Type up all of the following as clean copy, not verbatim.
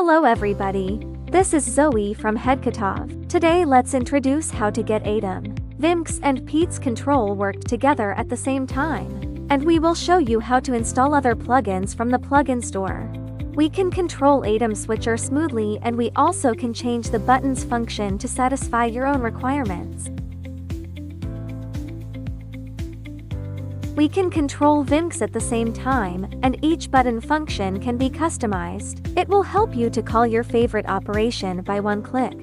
Hello everybody. This is Zoe from Headkatov. Today let's introduce how to get Atem, vMix and PTZ Control worked together at the same time. And we will show you how to install other plugins from the plugin store. We can control Atem switcher smoothly, and we also can change the buttons function to satisfy your own requirements. We can control vMix at the same time, and each button function can be customized. It will help you to call your favorite operation by one click.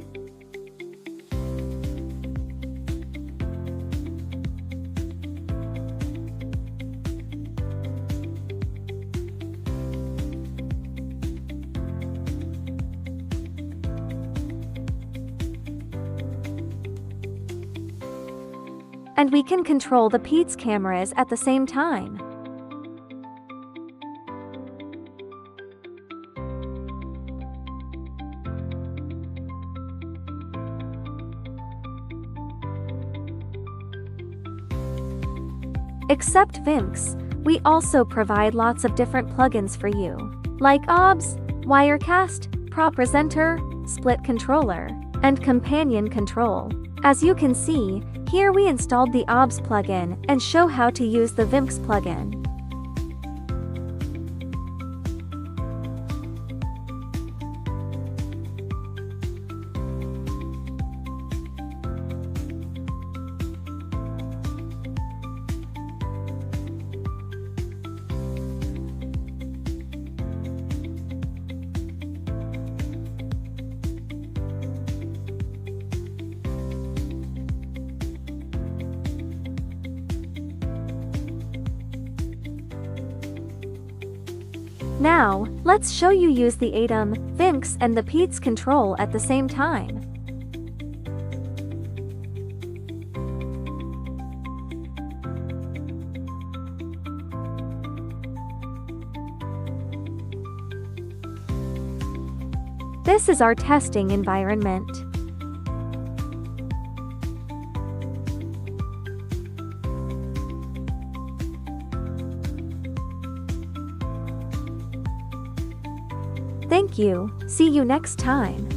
And we can control the PTZ cameras at the same time. Except vMix, we also provide lots of different plugins for you, like OBS, Wirecast, Pro Presenter, Split Controller, and Companion Control. As you can see, here we installed the OBS plugin and show how to use the vMix plugin. Now, let's show you use the Atem, vMix and the PTZ Control at the same time. This is our testing environment. Thank you. See you next time.